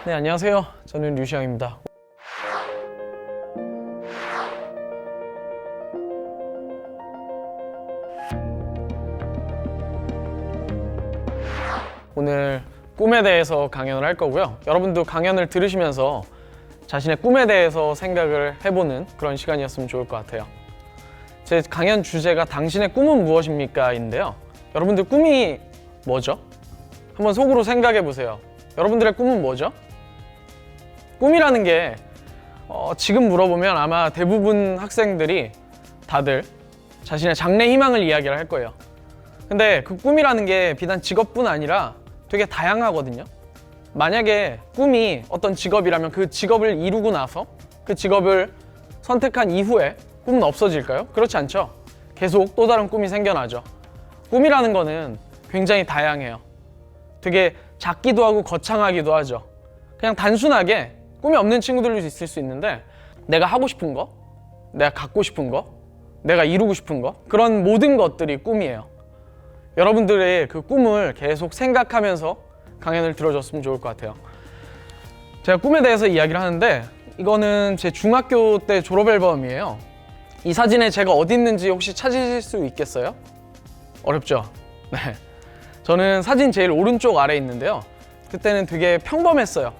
네, 안녕하세요. 저는 류시영입니다. 오늘 꿈에 대해서 강연을 할 거고요. 여러분도 강연을 들으시면서 자신의 꿈에 대해서 생각을 해보는 그런 시간이었으면 좋을 것 같아요. 제 강연 주제가 당신의 꿈은 무엇입니까? 인데요. 여러분들 꿈이 뭐죠? 한번 속으로 생각해 보세요. 여러분들의 꿈은 뭐죠? 꿈이라는 게 지금 물어보면 아마 대부분 학생들이 다들 자신의 장래 희망을 이야기를 할 거예요. 근데 그 꿈이라는 게 비단 직업뿐 아니라 되게 다양하거든요. 만약에 꿈이 어떤 직업이라면 그 직업을 이루고 나서 그 직업을 선택한 이후에 꿈은 없어질까요? 그렇지 않죠. 계속 또 다른 꿈이 생겨나죠. 꿈이라는 거는 굉장히 다양해요. 되게 작기도 하고 거창하기도 하죠. 그냥 단순하게 꿈이 없는 친구들도 있을 수 있는데 내가 하고 싶은 거, 내가 갖고 싶은 거, 내가 이루고 싶은 거, 그런 모든 것들이 꿈이에요. 여러분들의 그 꿈을 계속 생각하면서 강연을 들어줬으면 좋을 것 같아요. 제가 꿈에 대해서 이야기를 하는데 이거는 제 중학교 때 졸업 앨범이에요. 이 사진에 제가 어디 있는지 혹시 찾으실 수 있겠어요? 어렵죠? 네. 저는 사진 제일 오른쪽 아래에 있는데요. 그때는 되게 평범했어요.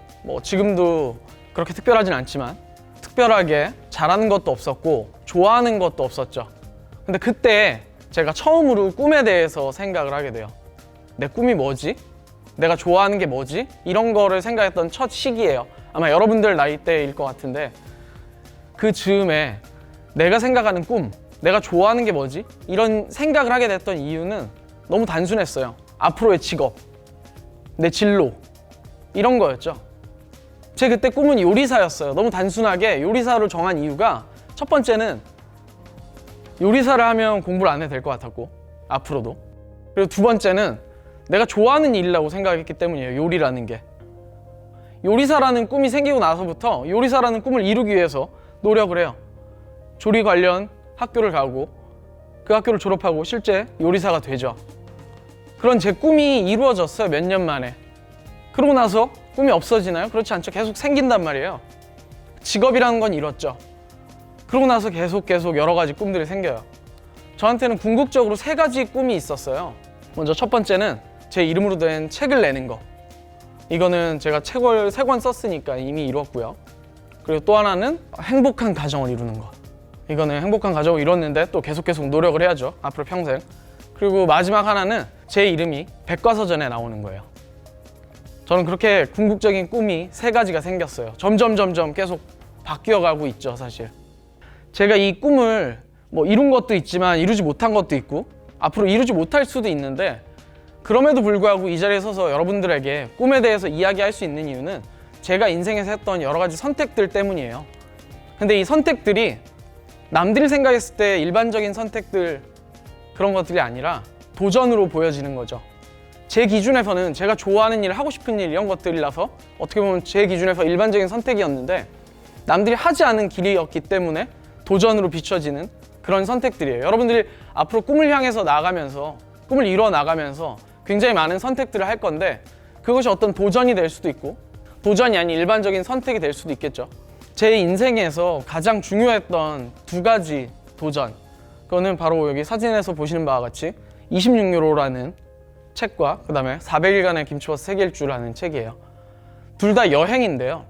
지금도 그렇게 특별하진 않지만 특별하게 잘하는 것도 없었고 좋아하는 것도 없었죠. 근데 그때 제가 처음으로 꿈에 대해서 생각을 하게 돼요. 내 꿈이 뭐지? 내가 좋아하는 게 뭐지? 이런 거를 생각했던 첫 시기예요. 아마 여러분들 나이대일 것 같은데 그 즈음에 내가 생각하는 꿈, 내가 좋아하는 게 뭐지? 이런 생각을 하게 됐던 이유는 너무 단순했어요. 앞으로의 직업, 내 진로, 이런 거였죠. 제 그때 꿈은 요리사였어요. 너무 단순하게 요리사로 정한 이유가 첫 번째는 요리사를 하면 공부를 안 해도 될 것 같았고 앞으로도. 그리고 두 번째는 내가 좋아하는 일이라고 생각했기 때문이에요. 요리라는 게. 요리사라는 꿈이 생기고 나서부터 요리사라는 꿈을 이루기 위해서 노력을 해요. 조리 관련 학교를 가고 그 학교를 졸업하고 실제 요리사가 되죠. 그런 제 꿈이 이루어졌어요. 몇 년 만에. 그러고 나서 꿈이 없어지나요? 그렇지 않죠. 계속 생긴단 말이에요. 직업이라는 건 이뤘죠. 그러고 나서 계속 여러 가지 꿈들이 생겨요. 저한테는 궁극적으로 3가지 꿈이 있었어요. 먼저 첫 번째는 제 이름으로 된 책을 내는 거. 이거는 제가 책을 3권 썼으니까 이미 이뤘고요. 그리고 또 하나는 행복한 가정을 이루는 거. 이거는 행복한 가정을 이뤘는데 또 계속 노력을 해야죠. 앞으로 평생. 그리고 마지막 하나는 제 이름이 백과사전에 나오는 거예요. 저는 그렇게 궁극적인 꿈이 3가지가 생겼어요. 점점 계속 바뀌어가고 있죠, 사실. 제가 이 꿈을 이룬 것도 있지만 이루지 못한 것도 있고 앞으로 이루지 못할 수도 있는데 그럼에도 불구하고 이 자리에 서서 여러분들에게 꿈에 대해서 이야기할 수 있는 이유는 제가 인생에서 했던 여러 가지 선택들 때문이에요. 근데 이 선택들이 남들이 생각했을 때 일반적인 선택들 그런 것들이 아니라 도전으로 보여지는 거죠. 제 기준에서는 제가 좋아하는 일, 하고 싶은 일 이런 것들이라서 어떻게 보면 제 기준에서 일반적인 선택이었는데 남들이 하지 않은 길이었기 때문에 도전으로 비춰지는 그런 선택들이에요. 여러분들이 앞으로 꿈을 향해서 나가면서 꿈을 이뤄 나가면서 굉장히 많은 선택들을 할 건데 그것이 어떤 도전이 될 수도 있고 도전이 아닌 일반적인 선택이 될 수도 있겠죠. 제 인생에서 가장 중요했던 2가지 도전, 그거는 바로 여기 사진에서 보시는 바와 같이 26유로라는 책과 그 다음에 400일간의 김치버스 세계 일주라는 책이에요. 둘 다 여행인데요.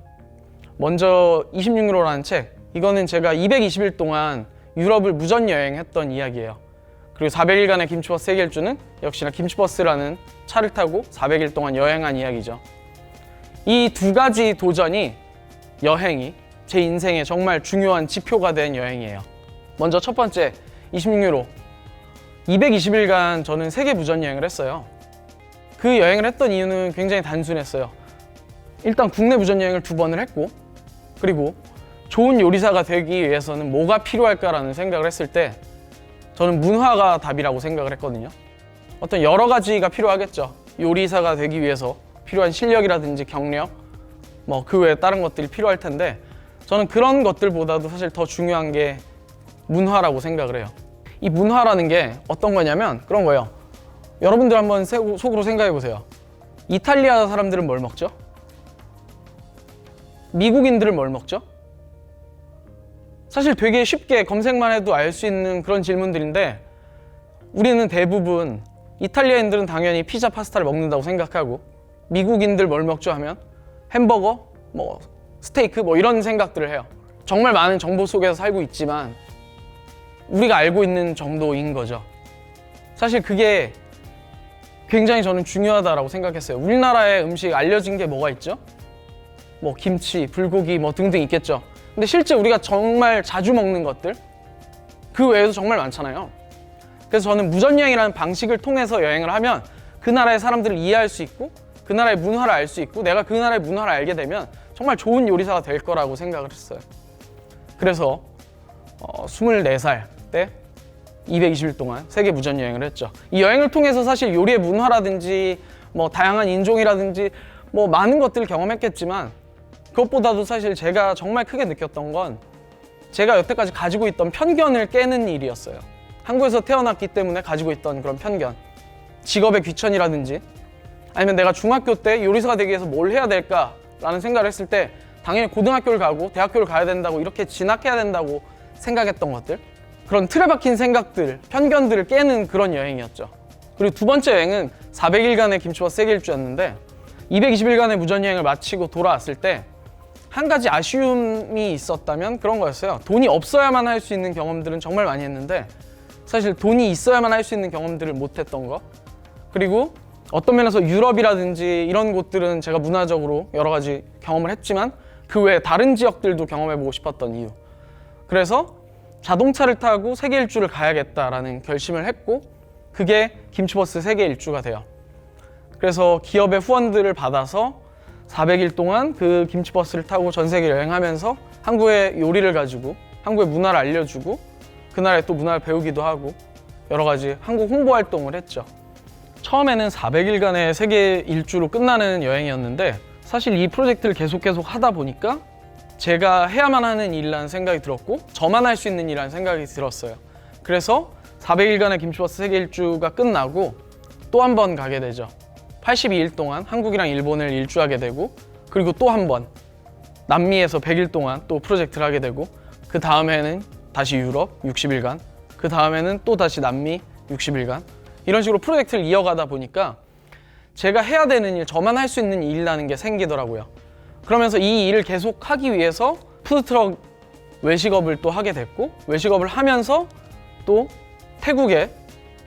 먼저 26유로라는 책, 이거는 제가 220일 동안 유럽을 무전 여행했던 이야기예요. 그리고 400일간의 김치버스 세계 일주는 역시나 김치버스라는 차를 타고 400일 동안 여행한 이야기죠. 이 2가지 도전이, 여행이 제 인생에 정말 중요한 지표가 된 여행이에요. 먼저 첫 번째 26유로 220일간 저는 세계 무전 여행을 했어요. 그 여행을 했던 이유는 굉장히 단순했어요. 일단 국내 무전 여행을 2번을 했고 그리고 좋은 요리사가 되기 위해서는 뭐가 필요할까라는 생각을 했을 때 저는 문화가 답이라고 생각을 했거든요. 어떤 여러 가지가 필요하겠죠. 요리사가 되기 위해서 필요한 실력이라든지 경력, 그 외에 다른 것들이 필요할 텐데 저는 그런 것들보다도 사실 더 중요한 게 문화라고 생각을 해요. 이 문화라는 게 어떤 거냐면 그런 거예요. 여러분들 한번 속으로 생각해 보세요. 이탈리아 사람들은 뭘 먹죠? 미국인들은 뭘 먹죠? 사실 되게 쉽게 검색만 해도 알 수 있는 그런 질문들인데 우리는 대부분 이탈리아인들은 당연히 피자, 파스타를 먹는다고 생각하고 미국인들 뭘 먹죠 하면 햄버거, 뭐 스테이크 뭐 이런 생각들을 해요. 정말 많은 정보 속에서 살고 있지만 우리가 알고 있는 정도인 거죠. 사실 그게 굉장히 저는 중요하다고 생각했어요. 우리나라의 음식 알려진 게 뭐가 있죠? 뭐 김치, 불고기 뭐 등등 있겠죠. 근데 실제 우리가 정말 자주 먹는 것들 그 외에도 정말 많잖아요. 그래서 저는 무전여행이라는 방식을 통해서 여행을 하면 그 나라의 사람들을 이해할 수 있고 그 나라의 문화를 알 수 있고 내가 그 나라의 문화를 알게 되면 정말 좋은 요리사가 될 거라고 생각을 했어요. 그래서 24살 때 220일 동안 세계 무전여행을 했죠. 이 여행을 통해서 사실 요리의 문화라든지 뭐 다양한 인종이라든지 뭐 많은 것들을 경험했겠지만 그것보다도 사실 제가 정말 크게 느꼈던 건 제가 여태까지 가지고 있던 편견을 깨는 일이었어요. 한국에서 태어났기 때문에 가지고 있던 그런 편견, 직업의 귀천이라든지 아니면 내가 중학교 때 요리사가 되기 위해서 뭘 해야 될까라는 생각을 했을 때 당연히 고등학교를 가고 대학교를 가야 된다고 이렇게 진학해야 된다고 생각했던 것들, 그런 틀에 박힌 생각들, 편견들을 깨는 그런 여행이었죠. 그리고 두 번째 여행은 400일간의 김치버스 세계 일주였는데 220일간의 무전여행을 마치고 돌아왔을 때 한 가지 아쉬움이 있었다면 그런 거였어요. 돈이 없어야만 할 수 있는 경험들은 정말 많이 했는데 사실 돈이 있어야만 할 수 있는 경험들을 못했던 거, 그리고 어떤 면에서 유럽이라든지 이런 곳들은 제가 문화적으로 여러 가지 경험을 했지만 그 외에 다른 지역들도 경험해보고 싶었던 이유, 그래서 자동차를 타고 세계 일주를 가야겠다라는 결심을 했고 그게 김치버스 세계 일주가 돼요. 그래서 기업의 후원들을 받아서 400일 동안 그 김치버스를 타고 전 세계 여행하면서 한국의 요리를 가지고 한국의 문화를 알려주고 그 나라의 또 문화를 배우기도 하고 여러 가지 한국 홍보 활동을 했죠. 처음에는 400일간의 세계 일주로 끝나는 여행이었는데 사실 이 프로젝트를 계속 하다 보니까 제가 해야만 하는 일이라는 생각이 들었고 저만 할 수 있는 일이라는 생각이 들었어요. 그래서 400일간의 김치버스 세계 일주가 끝나고 또 한 번 가게 되죠. 82일 동안 한국이랑 일본을 일주하게 되고 그리고 또 한 번 남미에서 100일 동안 또 프로젝트를 하게 되고 그 다음에는 다시 유럽 60일간, 그 다음에는 또 다시 남미 60일간 이런 식으로 프로젝트를 이어가다 보니까 제가 해야 되는 일, 저만 할 수 있는 일이라는 게 생기더라고요. 그러면서 이 일을 계속 하기 위해서 푸드트럭 외식업을 또 하게 됐고 외식업을 하면서 또 태국에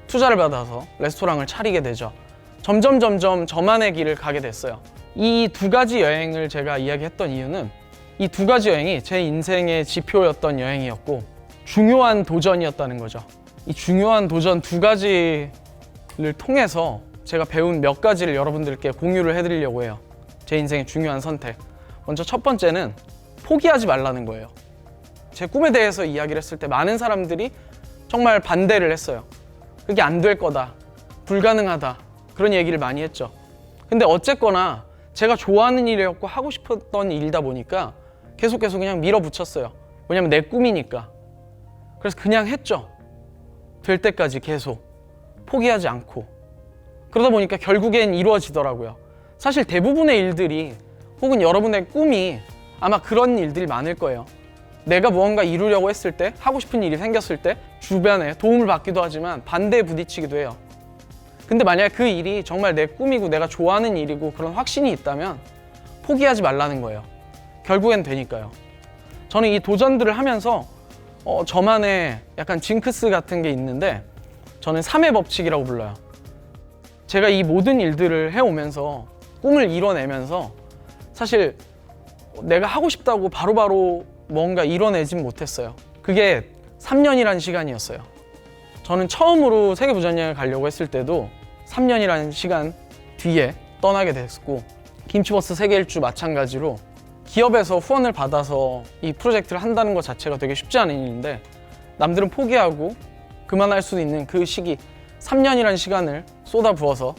투자를 받아서 레스토랑을 차리게 되죠. 점점 저만의 길을 가게 됐어요. 이 두 가지 여행을 제가 이야기했던 이유는 이 두 가지 여행이 제 인생의 지표였던 여행이었고 중요한 도전이었다는 거죠. 이 중요한 도전 두 가지를 통해서 제가 배운 몇 가지를 여러분들께 공유를 해드리려고 해요. 제 인생의 중요한 선택. 먼저 첫 번째는 포기하지 말라는 거예요. 제 꿈에 대해서 이야기를 했을 때 많은 사람들이 정말 반대를 했어요. 그게 안 될 거다, 불가능하다 그런 얘기를 많이 했죠. 근데 어쨌거나 제가 좋아하는 일이었고 하고 싶었던 일이다 보니까 계속 그냥 밀어붙였어요. 왜냐면 내 꿈이니까. 그래서 그냥 했죠. 될 때까지 계속 포기하지 않고. 그러다 보니까 결국엔 이루어지더라고요. 사실 대부분의 일들이 혹은 여러분의 꿈이 아마 그런 일들이 많을 거예요. 내가 무언가 이루려고 했을 때, 하고 싶은 일이 생겼을 때 주변에 도움을 받기도 하지만 반대에 부딪히기도 해요. 근데 만약에 그 일이 정말 내 꿈이고 내가 좋아하는 일이고 그런 확신이 있다면 포기하지 말라는 거예요. 결국엔 되니까요. 저는 이 도전들을 하면서 저만의 약간 징크스 같은 게 있는데 저는 3의 법칙이라고 불러요. 제가 이 모든 일들을 해오면서 꿈을 이뤄내면서 사실 내가 하고 싶다고 바로바로 뭔가 이뤄내진 못했어요. 그게 3년이라는 시간이었어요. 저는 처음으로 세계 무전여행을 가려고 했을 때도 3년이라는 시간 뒤에 떠나게 됐고 김치버스 세계 일주 마찬가지로 기업에서 후원을 받아서 이 프로젝트를 한다는 것 자체가 되게 쉽지 않은 일인데 남들은 포기하고 그만할 수 있는 그 시기 3년이라는 시간을 쏟아부어서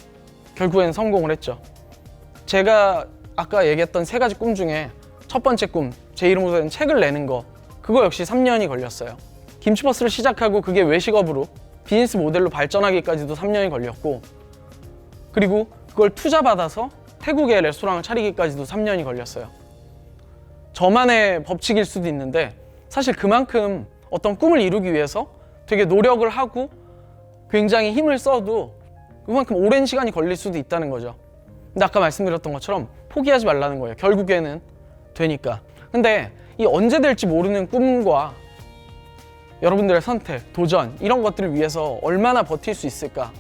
결국엔 성공을 했죠. 제가 아까 얘기했던 세 가지 꿈 중에 첫 번째 꿈, 제 이름으로 된 책을 내는 거, 그거 역시 3년이 걸렸어요. 김치버스를 시작하고 그게 외식업으로 비즈니스 모델로 발전하기까지도 3년이 걸렸고 그리고 그걸 투자받아서 태국의 레스토랑을 차리기까지도 3년이 걸렸어요. 저만의 법칙일 수도 있는데 사실 그만큼 어떤 꿈을 이루기 위해서 되게 노력을 하고 굉장히 힘을 써도 그만큼 오랜 시간이 걸릴 수도 있다는 거죠. 근데 아까 말씀드렸던 것처럼 포기하지 말라는 거예요. 결국에는 되니까. 근데 이 언제 될지 모르는 꿈과 여러분들의 선택, 도전 이런 것들을 위해서 얼마나 버틸 수 있을까?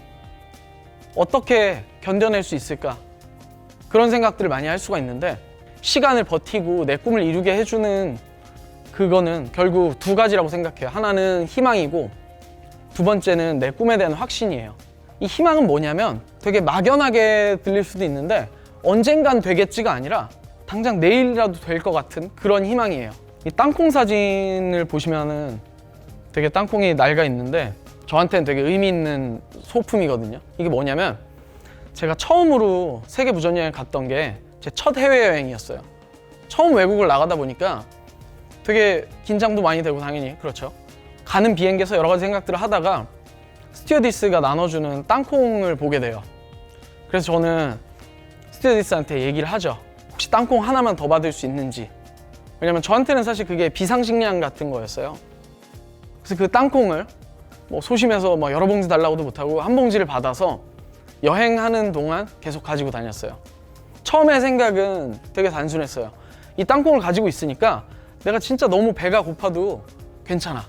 어떻게 견뎌낼 수 있을까? 그런 생각들을 많이 할 수가 있는데 시간을 버티고 내 꿈을 이루게 해주는 그거는 결국 두 가지라고 생각해요. 하나는 희망이고 두 번째는 내 꿈에 대한 확신이에요. 이 희망은 뭐냐면 되게 막연하게 들릴 수도 있는데 언젠간 되겠지가 아니라 당장 내일이라도 될 것 같은 그런 희망이에요. 이 땅콩 사진을 보시면은 되게 땅콩이 낡아 있는데 저한테는 되게 의미 있는 소품이거든요. 이게 뭐냐면 제가 처음으로 세계 무전여행 갔던 게 제 첫 해외여행이었어요. 처음 외국을 나가다 보니까 되게 긴장도 많이 되고 당연히 그렇죠. 가는 비행기에서 여러 가지 생각들을 하다가 스튜어디스가 나눠주는 땅콩을 보게 돼요. 그래서 저는 스튜어디스한테 얘기를 하죠. 혹시 땅콩 하나만 더 받을 수 있는지. 왜냐면 저한테는 사실 그게 비상식량 같은 거였어요. 그래서 그 땅콩을 뭐 소심해서 막 여러 봉지 달라고도 못하고 한 봉지를 받아서 여행하는 동안 계속 가지고 다녔어요. 처음에 생각은 되게 단순했어요. 이 땅콩을 가지고 있으니까 내가 진짜 너무 배가 고파도 괜찮아.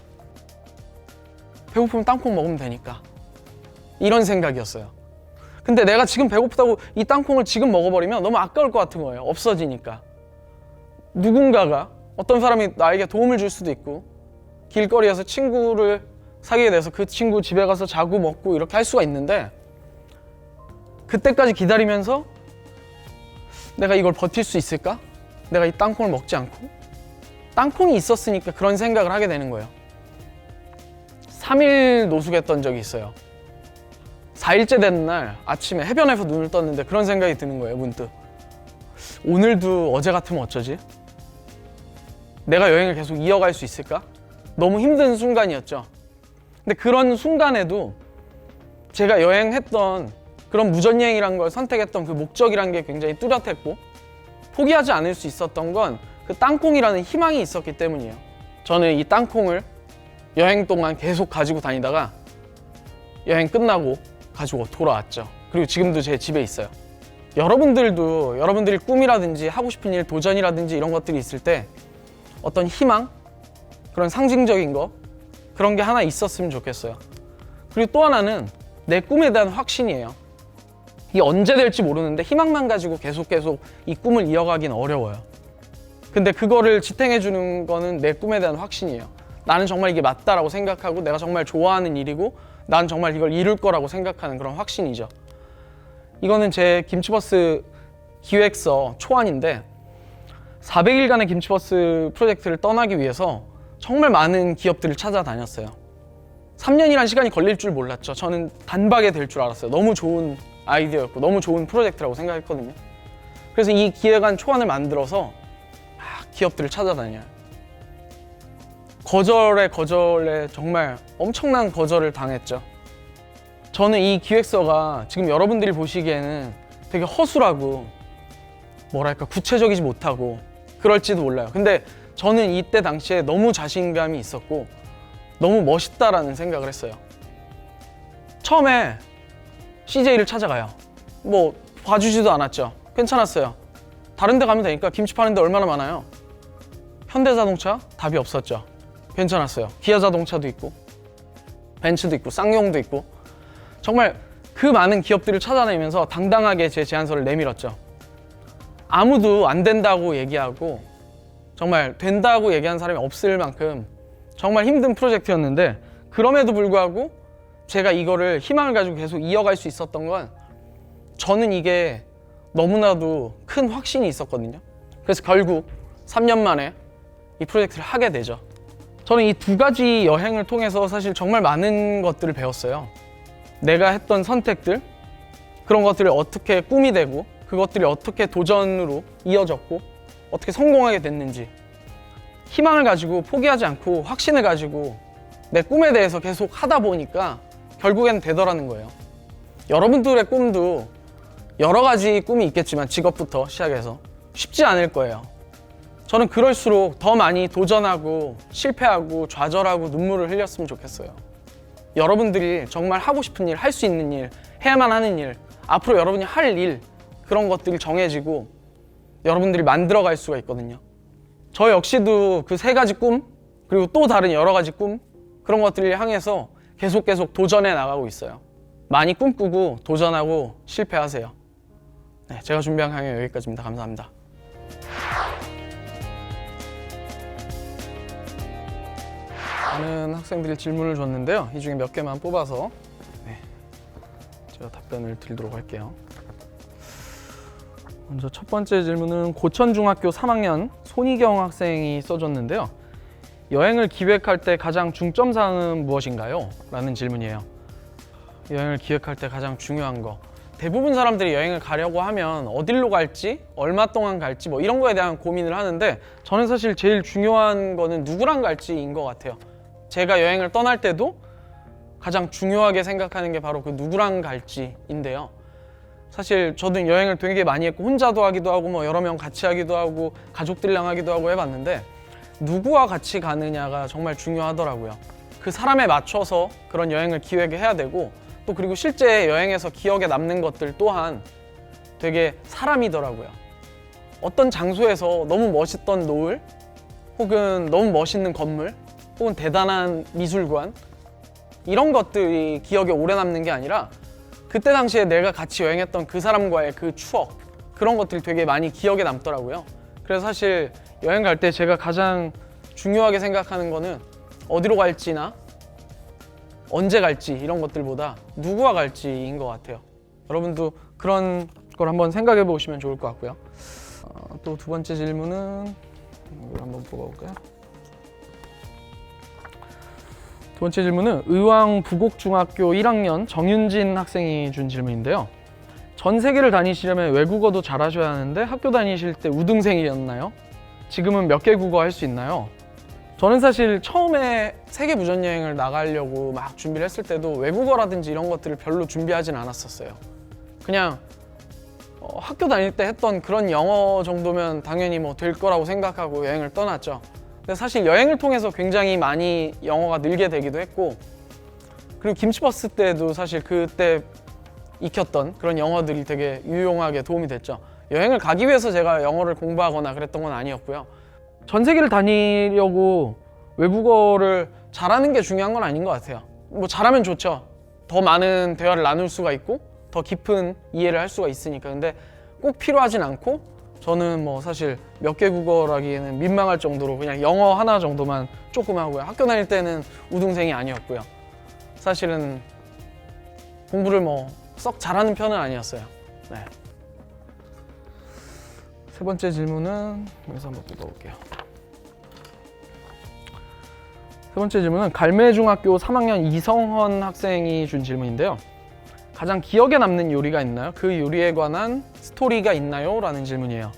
배고프면 땅콩 먹으면 되니까. 이런 생각이었어요. 근데 내가 지금 배고프다고 이 땅콩을 지금 먹어버리면 너무 아까울 것 같은 거예요. 없어지니까. 누군가가 어떤 사람이 나에게 도움을 줄 수도 있고 길거리에서 친구를 사귀게 돼서 그 친구 집에 가서 자고 먹고 이렇게 할 수가 있는데 그때까지 기다리면서 내가 이걸 버틸 수 있을까? 내가 이 땅콩을 먹지 않고? 땅콩이 있었으니까 그런 생각을 하게 되는 거예요. 3일 노숙했던 적이 있어요. 4일째 된 날 아침에 해변에서 눈을 떴는데 그런 생각이 드는 거예요, 문득. 오늘도 어제 같으면 어쩌지? 내가 여행을 계속 이어갈 수 있을까? 너무 힘든 순간이었죠. 근데 그런 순간에도 제가 여행했던 그런 무전여행이란 걸 선택했던 그 목적이란 게 굉장히 뚜렷했고 포기하지 않을 수 있었던 건 그 땅콩이라는 희망이 있었기 때문이에요. 저는 이 땅콩을 여행 동안 계속 가지고 다니다가 여행 끝나고 가지고 돌아왔죠. 그리고 지금도 제 집에 있어요. 여러분들도 여러분들이 꿈이라든지 하고 싶은 일, 도전이라든지 이런 것들이 있을 때 어떤 희망? 그런 상징적인 거? 그런 게 하나 있었으면 좋겠어요. 그리고 또 하나는 내 꿈에 대한 확신이에요. 이게 언제 될지 모르는데 희망만 가지고 계속 이 꿈을 이어가긴 어려워요. 근데 그거를 지탱해 주는 거는 내 꿈에 대한 확신이에요. 나는 정말 이게 맞다라고 생각하고 내가 정말 좋아하는 일이고 나는 정말 이걸 이룰 거라고 생각하는 그런 확신이죠. 이거는 제 김치버스 기획서 초안인데 400일간의 김치버스 프로젝트를 떠나기 위해서 정말 많은 기업들을 찾아다녔어요. 3년이란 시간이 걸릴 줄 몰랐죠. 저는 단박에 될 줄 알았어요. 너무 좋은 아이디어였고 너무 좋은 프로젝트라고 생각했거든요. 그래서 이 기획안 초안을 만들어서 막 기업들을 찾아다녀요. 거절에 정말 엄청난 거절을 당했죠. 저는 이 기획서가 지금 여러분들이 보시기에는 되게 허술하고 뭐랄까 구체적이지 못하고 그럴지도 몰라요. 근데 저는 이때 당시에 너무 자신감이 있었고 너무 멋있다라는 생각을 했어요. 처음에 CJ를 찾아가요. 뭐 봐주지도 않았죠. 괜찮았어요. 다른 데 가면 되니까 김치 파는 데 얼마나 많아요. 현대자동차? 답이 없었죠. 괜찮았어요. 기아자동차도 있고 벤츠도 있고 쌍용도 있고 정말 그 많은 기업들을 찾아다니면서 당당하게 제 제안서를 내밀었죠. 아무도 안 된다고 얘기하고 정말 된다고 얘기한 사람이 없을 만큼 정말 힘든 프로젝트였는데 그럼에도 불구하고 제가 이거를 희망을 가지고 계속 이어갈 수 있었던 건 저는 이게 너무나도 큰 확신이 있었거든요. 그래서 결국 3년 만에 이 프로젝트를 하게 되죠. 저는 이 두 가지 여행을 통해서 사실 정말 많은 것들을 배웠어요. 내가 했던 선택들, 그런 것들이 어떻게 꿈이 되고 그것들이 어떻게 도전으로 이어졌고 어떻게 성공하게 됐는지 희망을 가지고 포기하지 않고 확신을 가지고 내 꿈에 대해서 계속 하다 보니까 결국엔 되더라는 거예요. 여러분들의 꿈도 여러 가지 꿈이 있겠지만 직업부터 시작해서 쉽지 않을 거예요. 저는 그럴수록 더 많이 도전하고 실패하고 좌절하고 눈물을 흘렸으면 좋겠어요. 여러분들이 정말 하고 싶은 일, 할 수 있는 일, 해야만 하는 일, 앞으로 여러분이 할 일, 그런 것들이 정해지고 여러분들이 만들어갈 수가 있거든요. 저 역시도 그 3가지 꿈, 그리고 또 다른 여러 가지 꿈, 그런 것들을 향해서 계속 도전해 나가고 있어요. 많이 꿈꾸고 도전하고 실패하세요. 네, 제가 준비한 강연 여기까지입니다. 감사합니다. 많은 학생들이 질문을 줬는데요. 이 중에 몇 개만 뽑아서 제가 답변을 드리도록 할게요. 먼저 첫 번째 질문은 고천중학교 3학년 손희경 학생이 써줬는데요. 여행을 기획할 때 가장 중점사항은 무엇인가요? 라는 질문이에요. 여행을 기획할 때 가장 중요한 거, 대부분 사람들이 여행을 가려고 하면 어디로 갈지, 얼마 동안 갈지 뭐 이런 거에 대한 고민을 하는데, 저는 사실 제일 중요한 거는 누구랑 갈지인 것 같아요. 제가 여행을 떠날 때도 가장 중요하게 생각하는 게 바로 그 누구랑 갈지인데요. 사실 저도 여행을 되게 많이 했고 혼자도 하기도 하고 뭐 여러 명 같이 하기도 하고 가족들이랑 하기도 하고 해봤는데, 누구와 같이 가느냐가 정말 중요하더라고요. 그 사람에 맞춰서 그런 여행을 기획해야 되고, 또 그리고 실제 여행에서 기억에 남는 것들 또한 되게 사람이더라고요. 어떤 장소에서 너무 멋있던 노을, 혹은 너무 멋있는 건물, 혹은 대단한 미술관, 이런 것들이 기억에 오래 남는 게 아니라 그때 당시에 내가 같이 여행했던 그 사람과의 그 추억, 그런 것들이 되게 많이 기억에 남더라고요. 그래서 사실 여행 갈 때 제가 가장 중요하게 생각하는 거는 어디로 갈지나 언제 갈지 이런 것들보다 누구와 갈지인 것 같아요. 여러분도 그런 걸 한번 생각해 보시면 좋을 것 같고요. 또 두 번째 질문은 이걸 한번 뽑아볼까요? 두 번째 질문은 의왕 부곡중학교 1학년 정윤진 학생이 준 질문인데요. 전 세계를 다니시려면 외국어도 잘하셔야 하는데 학교 다니실 때 우등생이었나요? 지금은 몇 개 국어 할 수 있나요? 저는 사실 처음에 세계 무전 여행을 나가려고 막 준비를 했을 때도 외국어라든지 이런 것들을 별로 준비하진 않았었어요. 그냥 학교 다닐 때 했던 그런 영어 정도면 당연히 뭐 될 거라고 생각하고 여행을 떠났죠. 근데 사실 여행을 통해서 굉장히 많이 영어가 늘게 되기도 했고, 그리고 김치버스 때도 사실 그때 익혔던 그런 영어들이 되게 유용하게 도움이 됐죠. 여행을 가기 위해서 제가 영어를 공부하거나 그랬던 건 아니었고요. 전 세계를 다니려고 외국어를 잘하는 게 중요한 건 아닌 것 같아요. 뭐 잘하면 좋죠. 더 많은 대화를 나눌 수가 있고 더 깊은 이해를 할 수가 있으니까. 근데 꼭 필요하진 않고, 저는 뭐 사실 몇 개 국어라기에는 민망할 정도로 그냥 영어 하나 정도만 조금 하고요. 학교 다닐 때는 우등생이 아니었고요. 사실은 공부를 뭐 썩 잘하는 편은 아니었어요. 네. 세 번째 질문은 여기서 한번 뽑아볼게요. 세 번째 질문은 갈매중학교 3학년 이성헌 학생이 준 질문인데요. 가장 기억에 남는 요리가 있나요? 그 요리에 관한 스토리가 있나요? 라는 질문이에요.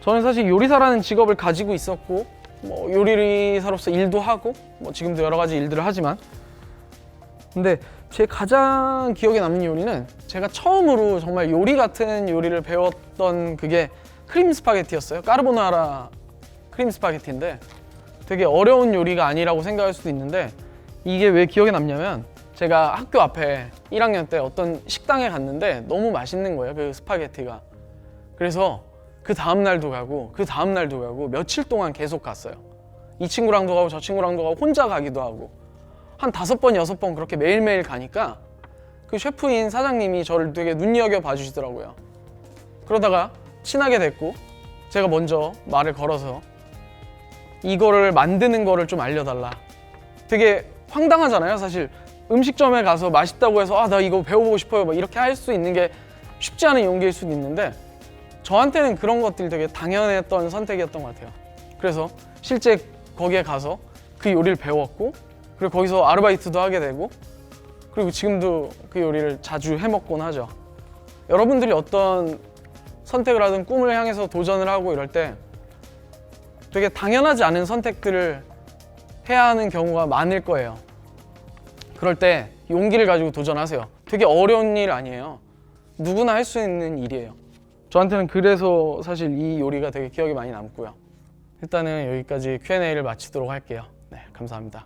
저는 사실 요리사라는 직업을 가지고 있었고, 뭐 요리사로서 일도 하고, 뭐 지금도 여러 가지 일들을 하지만, 근데 제 가장 기억에 남는 요리는 제가 처음으로 정말 요리 같은 요리를 배웠던 그게 크림 스파게티였어요. 까르보나라 크림 스파게티인데 되게 어려운 요리가 아니라고 생각할 수도 있는데, 이게 왜 기억에 남냐면, 제가 학교 앞에 1학년 때 어떤 식당에 갔는데 너무 맛있는 거예요, 그 스파게티가. 그래서 그 다음날도 가고 그 다음날도 가고 며칠 동안 계속 갔어요. 이 친구랑도 가고 저 친구랑도 가고 혼자 가기도 하고 한 5번, 6번 그렇게 매일매일 가니까 그 셰프인 사장님이 저를 되게 눈여겨 봐주시더라고요. 그러다가 친하게 됐고, 제가 먼저 말을 걸어서 이거를 만드는 거를 좀 알려달라. 되게 황당하잖아요. 사실 음식점에 가서 맛있다고 해서 나 이거 배워보고 싶어요 막 이렇게 할 수 있는 게 쉽지 않은 용기일 수도 있는데, 저한테는 그런 것들이 되게 당연했던 선택이었던 것 같아요. 그래서 실제 거기에 가서 그 요리를 배웠고, 그리고 거기서 아르바이트도 하게 되고, 그리고 지금도 그 요리를 자주 해먹곤 하죠. 여러분들이 어떤 선택을 하든 꿈을 향해서 도전을 하고 이럴 때 되게 당연하지 않은 선택들을 해야 하는 경우가 많을 거예요. 그럴 때 용기를 가지고 도전하세요. 되게 어려운 일 아니에요. 누구나 할 수 있는 일이에요. 저한테는 그래서 사실 이 요리가 되게 기억에 많이 남고요. 일단은 여기까지 Q&A를 마치도록 할게요. 네, 감사합니다.